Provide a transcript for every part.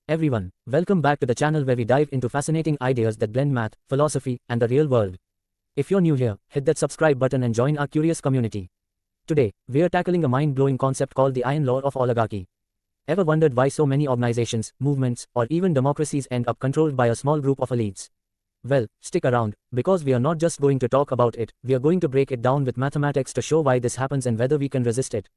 Everyone, welcome back to the channel where we dive into fascinating ideas that blend math, philosophy, and the real world. If you're new here, hit that subscribe button and join our curious community. Today, we are tackling a mind-blowing concept called the iron law of oligarchy. Ever wondered why so many organizations, movements, or even democracies end up controlled by a small group of elites? Well, stick around, because we are not just going to talk about it, we are going to break it down with mathematics to show why this happens and whether we can resist it.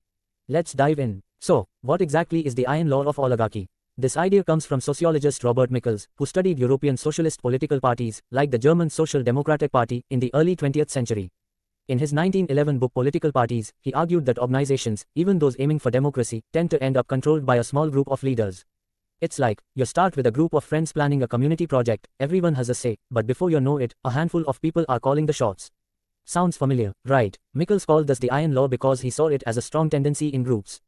Let's dive in. So, what exactly is the iron law of oligarchy? This idea comes from sociologist Robert Michels, who studied European socialist political parties, like the German Social Democratic Party, in the early 20th century. In his 1911 book Political Parties, he argued that organizations, even those aiming for democracy, tend to end up controlled by a small group of leaders. It's like, you start with a group of friends planning a community project, everyone has a say, but before you know it, a handful of people are calling the shots. Sounds familiar, right? Michels called this the iron law because he saw it as a strong tendency in groups.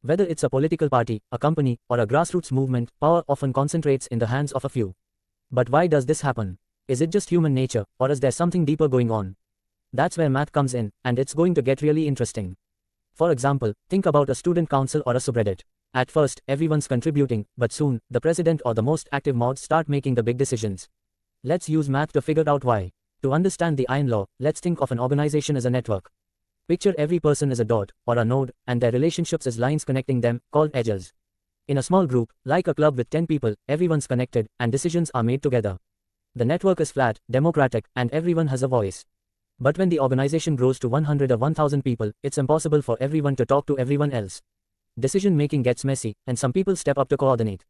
Whether it's a political party, a company, or a grassroots movement, power often concentrates in the hands of a few. But why does this happen? Is it just human nature, or is there something deeper going on? That's where math comes in, and it's going to get really interesting. For example, think about a student council or a subreddit. At first, everyone's contributing, but soon, the president or the most active mods start making the big decisions. Let's use math to figure out why. To understand the iron law, let's think of an organization as a network. Picture every person as a dot, or a node, and their relationships as lines connecting them, called edges. In a small group, like a club with 10 people, everyone's connected, and decisions are made together. The network is flat, democratic, and everyone has a voice. But when the organization grows to 100 or 1000 people, it's impossible for everyone to talk to everyone else. Decision-making gets messy, and some people step up to coordinate.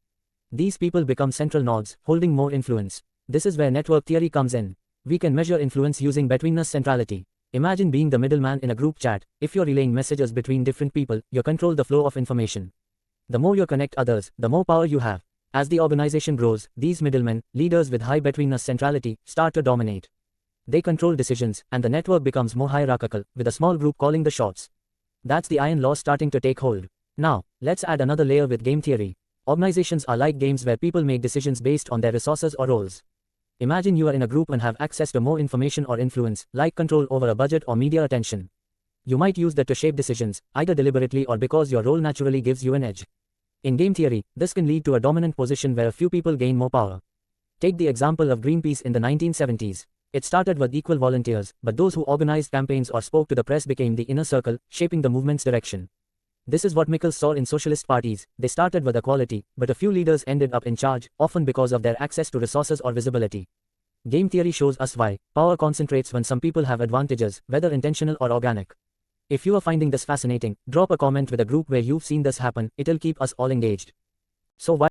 These people become central nodes, holding more influence. This is where network theory comes in. We can measure influence using betweenness centrality. Imagine being the middleman in a group chat. If you're relaying messages between different people, you control the flow of information. The more you connect others, the more power you have. As the organization grows, these middlemen, leaders with high betweenness centrality, start to dominate. They control decisions, and the network becomes more hierarchical, with a small group calling the shots. That's the iron law starting to take hold. Now, let's add another layer with game theory. Organizations are like games where people make decisions based on their resources or roles. Imagine you are in a group and have access to more information or influence, like control over a budget or media attention. You might use that to shape decisions, either deliberately or because your role naturally gives you an edge. In game theory, this can lead to a dominant position where a few people gain more power. Take the example of Greenpeace in the 1970s. It started with equal volunteers, but those who organized campaigns or spoke to the press became the inner circle, shaping the movement's direction. This is what Michels saw in socialist parties. They started with equality, but a few leaders ended up in charge, often because of their access to resources or visibility. Game theory shows us why power concentrates when some people have advantages, whether intentional or organic. If you are finding this fascinating, drop a comment with a group where you've seen this happen. It'll keep us all engaged. So why